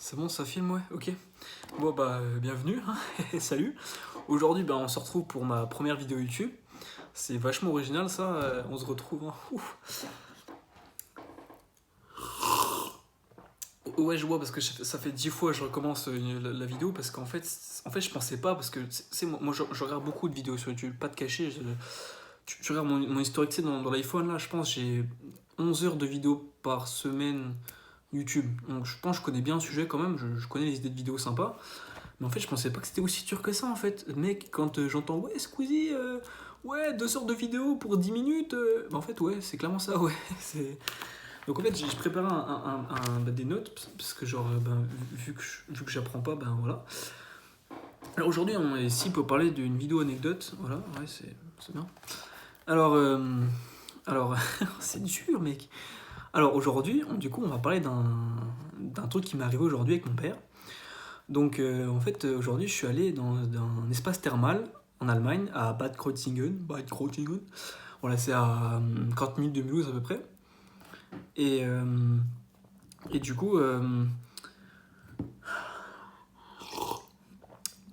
C'est bon, ça filme, ouais, ok. Bon, bah, bienvenue, hein, et salut. Aujourd'hui, bah, on se retrouve pour ma première vidéo YouTube. C'est vachement original, ça, on se retrouve, hein. Ouf. Ouais, je vois, parce que ça fait 10 fois que je recommence la vidéo, parce qu'en fait, je pensais pas, parce que, moi, je regarde beaucoup de vidéos sur YouTube, pas de cacher. Tu regardes mon historique, tu sais, dans l'iPhone, là, je pense, j'ai 11 heures de vidéos par semaine YouTube. Donc, je pense que je connais bien le sujet quand même, je connais les idées de vidéos sympas. Mais en fait, je pensais pas que c'était aussi dur que ça, en fait. Mec, quand j'entends, ouais, Squeezie, ouais, 2 heures de vidéo pour 10 minutes, bah, en fait, ouais, c'est clairement ça, ouais. Donc, en fait, j'ai préparé des notes, parce que, genre, ben, vu que j'apprends pas, ben voilà. Alors, aujourd'hui, on est ici pour parler d'une vidéo anecdote, voilà, ouais, c'est bien. Alors, alors c'est dur, mec. Alors, aujourd'hui, du coup, on va parler d'un truc qui m'est arrivé aujourd'hui avec mon père. Donc en fait aujourd'hui je suis allé dans un espace thermal en Allemagne à Bad Kreuznach. Voilà, c'est à 40 minutes de Mulhouse à peu près. Et, euh, et du coup,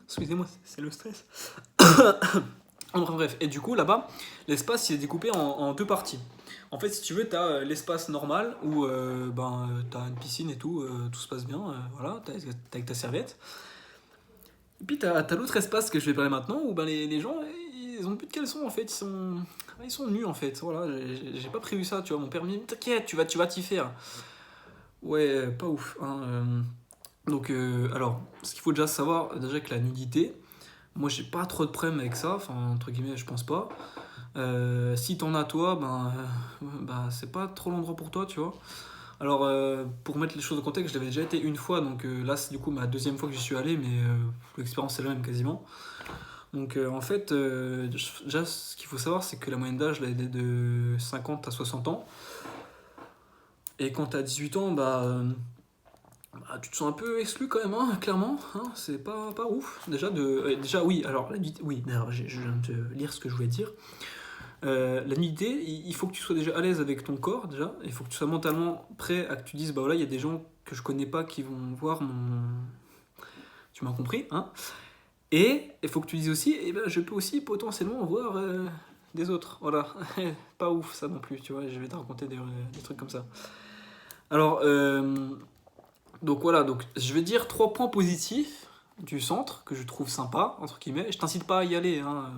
excusez-moi, c'est le stress. Bref, et du coup là-bas, l'espace il est découpé en deux parties. En fait, si tu veux, t'as l'espace normal où t'as une piscine et tout, tout se passe bien, voilà, t'as avec ta serviette. Et puis t'as l'autre espace que je vais parler maintenant où ben, les gens ils ont plus de caleçon en fait, ils sont nus en fait. Voilà, j'ai pas prévu ça, tu vois. Mon père me dit t'inquiète, tu vas t'y faire. Ouais, pas ouf. Hein, donc alors, ce qu'il faut déjà savoir, déjà que la nudité, moi j'ai pas trop de problème avec ça, enfin entre guillemets, je pense pas. Si t'en as toi, ben c'est pas trop l'endroit pour toi, tu vois. Alors, pour mettre les choses en contexte, j'avais déjà été une fois, donc là c'est du coup ma deuxième fois que j'y suis allé, mais l'expérience est la même quasiment. Donc en fait, déjà ce qu'il faut savoir, c'est que la moyenne d'âge là, elle est de 50 à 60 ans. Et quand t'as 18 ans, tu te sens un peu exclu quand même, hein, clairement. Hein, c'est pas ouf. Déjà oui, alors, oui, d'ailleurs, je viens de te lire ce que je voulais dire. La nudité, il faut que tu sois déjà à l'aise avec ton corps, déjà. Il faut que tu sois mentalement prêt à que tu dises, bah voilà, il y a des gens que je connais pas qui vont voir mon. Tu m'as compris, hein. Et il faut que tu dises aussi, eh ben, je peux aussi potentiellement voir des autres. Voilà. Pas ouf ça non plus, tu vois. Je vais te raconter des trucs comme ça. Alors, donc voilà, donc je vais dire 3 points positifs du centre que je trouve sympa, entre guillemets. Je t'incite pas à y aller, hein.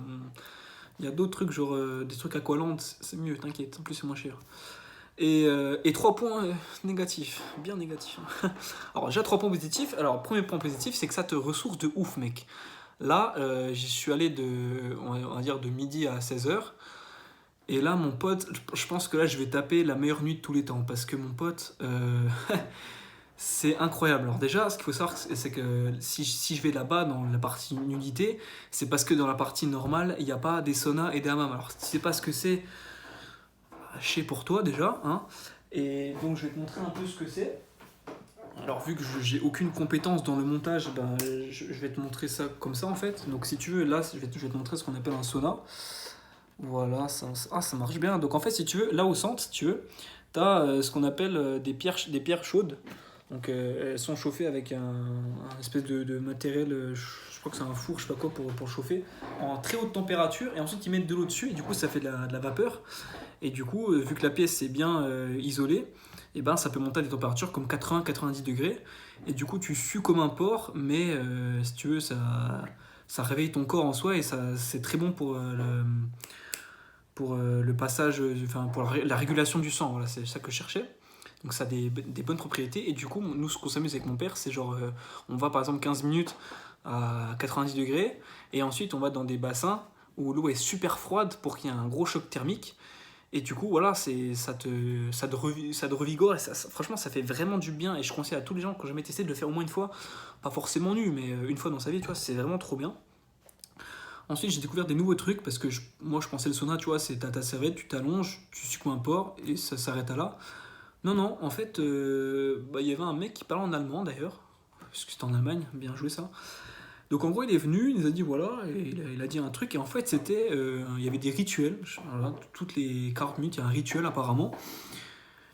Il y a d'autres trucs, genre des trucs Aqualand, c'est mieux, t'inquiète, en plus c'est moins cher. Et 3 points négatifs, bien négatifs. Alors déjà 3 points positifs, alors premier point positif c'est que ça te ressource de ouf mec. Là j'y suis allé on va dire de midi à 16 h. Et là mon pote, je pense que là je vais taper la meilleure nuit de tous les temps. Parce que mon pote, c'est incroyable. Alors déjà ce qu'il faut savoir c'est que si je vais là-bas dans la partie nudité, c'est parce que dans la partie normale il n'y a pas des saunas et des hammams. Alors si tu sais pas ce que c'est, haché pour toi déjà, hein. Et donc je vais te montrer un peu ce que c'est. Alors vu que j'ai aucune compétence dans le montage, je vais te montrer ça comme ça en fait. Donc si tu veux, là je vais te montrer ce qu'on appelle un sauna. Voilà, ça marche bien. Donc en fait si tu veux, là au centre, si tu veux, t'as ce qu'on appelle des pierres chaudes. Donc elles sont chauffées avec un espèce de matériel, je crois que c'est un four, je sais pas quoi, pour chauffer, en très haute température. Et ensuite ils mettent de l'eau dessus et du coup ça fait de la vapeur. Et du coup, vu que la pièce est bien isolée, et ben, ça peut monter à des températures comme 80-90 degrés. Et du coup, tu sues comme un porc, mais si tu veux, ça réveille ton corps en soi et c'est très bon pour le passage, enfin pour la régulation du sang. Voilà, c'est ça que je cherchais. Donc ça a des bonnes propriétés. Et du coup, nous, ce qu'on s'amuse avec mon père, c'est genre, on va par exemple 15 minutes à 90 degrés, et ensuite on va dans des bassins où l'eau est super froide pour qu'il y ait un gros choc thermique. Et du coup, voilà, ça te revigore. Et franchement, ça fait vraiment du bien. Et je conseille à tous les gens qui ont jamais testé de le faire au moins une fois. Pas forcément nu, mais une fois dans sa vie, tu vois, c'est vraiment trop bien. Ensuite, j'ai découvert des nouveaux trucs parce que moi, je pensais le sauna, tu vois, c'est t'as ta serviette, tu t'allonges, tu secoues un port et ça s'arrête à là. Non, non, en fait, il y avait un mec qui parlait en allemand d'ailleurs, parce que c'était en Allemagne, bien joué ça. Donc en gros, il est venu, il nous a dit voilà, et il a dit un truc, et en fait, il y avait des rituels. Voilà, toutes les 40 minutes, il y a un rituel apparemment.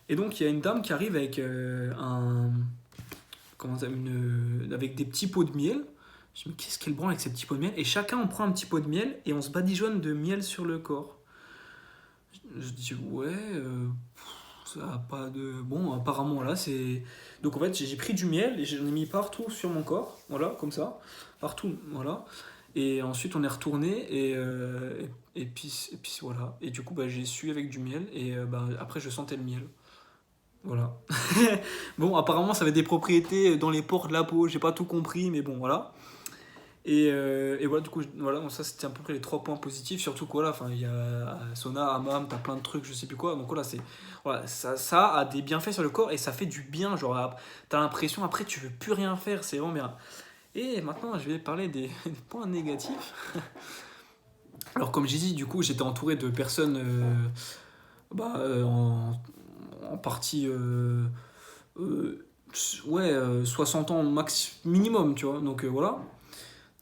Et donc, il y a une dame qui arrive avec avec des petits pots de miel. Je me dis, mais qu'est-ce qu'elle branle avec ces petits pots de miel? Et chacun, on prend un petit pot de miel et on se badigeonne de miel sur le corps. Je dis, ouais, ça a pas de. Bon, apparemment, là, c'est. Donc, en fait, j'ai pris du miel et j'en ai mis partout sur mon corps, voilà, comme ça, partout, voilà. Et ensuite, on est retourné et puis voilà. Et du coup, bah, j'ai essuyé avec du miel et bah, après, je sentais le miel. Voilà. Bon, apparemment, ça avait des propriétés dans les pores de la peau, j'ai pas tout compris, mais bon, voilà. Et voilà, du coup, voilà, donc ça c'était à peu près les 3 points positifs, surtout quoi là, enfin, il y a sauna, hammam, t'as plein de trucs, je sais plus quoi, donc voilà, voilà, ça a des bienfaits sur le corps et ça fait du bien, genre, t'as l'impression après tu veux plus rien faire, c'est vraiment bien. Et maintenant, je vais parler des points négatifs. Alors, comme j'ai dit, du coup, j'étais entouré de personnes en partie, ouais, 60 ans max minimum, tu vois, donc voilà.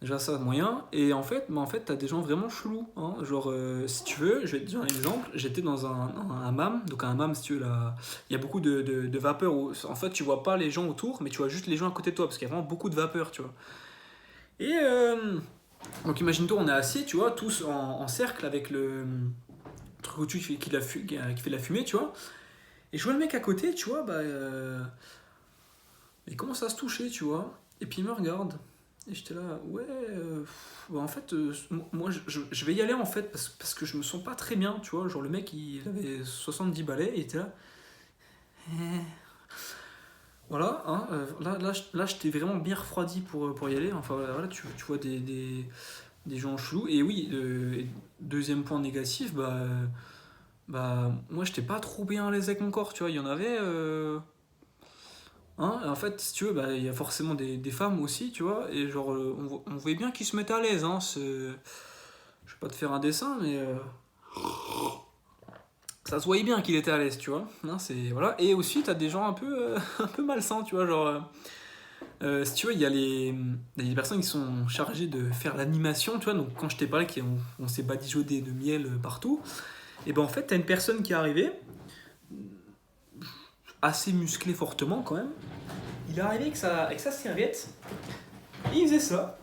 Déjà ça, moyen. Et en fait t'as des gens vraiment chelous. Hein. Genre, si tu veux, je vais te dire un exemple. J'étais dans un hammam. Donc un hammam, si tu veux, là, il y a beaucoup de vapeur. En fait, tu vois pas les gens autour, mais tu vois juste les gens à côté de toi. Parce qu'il y a vraiment beaucoup de vapeur, tu vois. Et donc imagine-toi, on est assis, tu vois, tous en cercle avec le truc au-dessus qui fait de la fumée, tu vois. Et je vois le mec à côté, tu vois, bah, il commence à se toucher, tu vois. Et puis il me regarde. Et j'étais là, ouais, bah en fait, moi je vais y aller en fait, parce que je me sens pas très bien, tu vois. Genre le mec il avait 70 balais, et il était là. Eh. Voilà, hein, là j'étais vraiment bien refroidi pour y aller. Enfin voilà, tu vois des gens chelous. Et oui, deuxième point négatif, bah moi j'étais pas trop bien à l'aise avec mon corps, tu vois. Il y en avait. Hein, et en fait, si tu veux, bah, il y a forcément des femmes aussi, tu vois, et genre, on voyait bien qu'ils se mettaient à l'aise, hein, je vais pas te faire un dessin, mais ça se voyait bien qu'il était à l'aise, tu vois, hein, voilà, et aussi, t'as des gens un peu, un peu malsains, tu vois, genre, si tu veux, il y a des personnes qui sont chargées de faire l'animation, tu vois, donc quand je t'ai parlé qu'on s'est badigeonné de miel partout, et ben en fait, t'as une personne qui est arrivée, assez musclé fortement quand même. Il est arrivé avec sa serviette, et il faisait ça.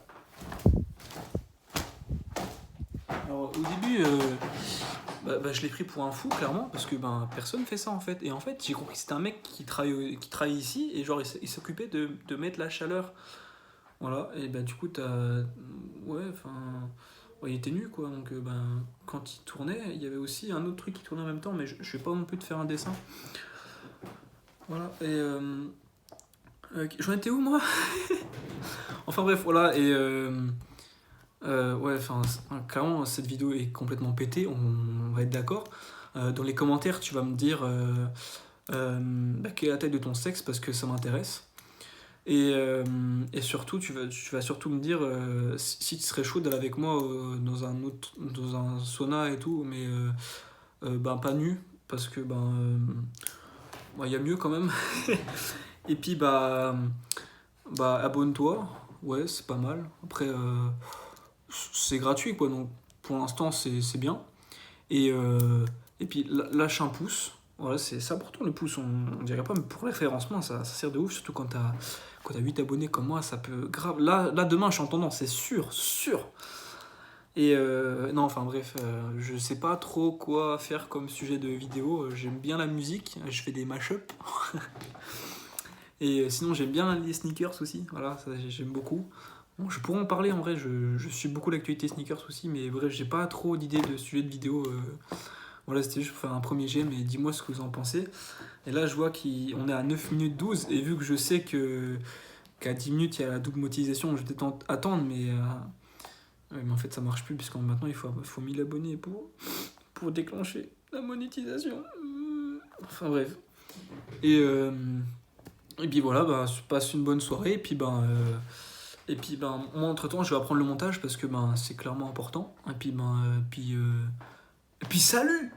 Alors au début, je l'ai pris pour un fou clairement, parce que personne fait ça en fait. Et en fait, j'ai compris que c'était un mec qui travaille ici, et genre il s'occupait de mettre la chaleur. Voilà, et du coup, ouais, enfin. Ouais, il était nu quoi, donc quand il tournait, il y avait aussi un autre truc qui tournait en même temps, mais je vais pas non plus te faire un dessin. Voilà, et j'en étais où moi? Enfin bref, voilà, et ouais, enfin, clairement, cette vidéo est complètement pétée, on va être d'accord. Dans les commentaires, tu vas me dire quelle est la taille de ton sexe, parce que ça m'intéresse. Et surtout, tu vas surtout me dire si tu serais chaud d'aller avec moi dans un sauna et tout, mais pas nu, parce que y a mieux quand même. Et puis abonne-toi, ouais, c'est pas mal. Après, c'est gratuit quoi, donc pour l'instant c'est bien. Et puis lâche un pouce. Voilà, c'est important le pouce, on dirait pas, mais pour le référencement ça sert de ouf, surtout quand t'as 8 abonnés comme moi, ça peut grave. Là demain je suis en tendance, c'est sûr. Et non, enfin bref, je sais pas trop quoi faire comme sujet de vidéo. J'aime bien la musique, je fais des mash-up. Et sinon j'aime bien les sneakers aussi, voilà, ça j'aime beaucoup. Bon, je pourrais en parler en vrai, je suis beaucoup l'actualité sneakers aussi, mais bref, j'ai pas trop d'idées de sujet de vidéo. Voilà, c'était juste pour faire un premier jet, mais dis-moi ce que vous en pensez. Et là, je vois qu'on est à 9 minutes 12, et vu que je sais qu'à 10 minutes, il y a la double monétisation, je vais peut-être attendre, mais en fait, ça marche plus, puisque maintenant, il faut 1000 abonnés pour déclencher la monétisation. Enfin, bref. Et puis voilà, passe une bonne soirée, et puis moi, entre-temps, je vais apprendre le montage, parce que c'est clairement important. Et puis salut!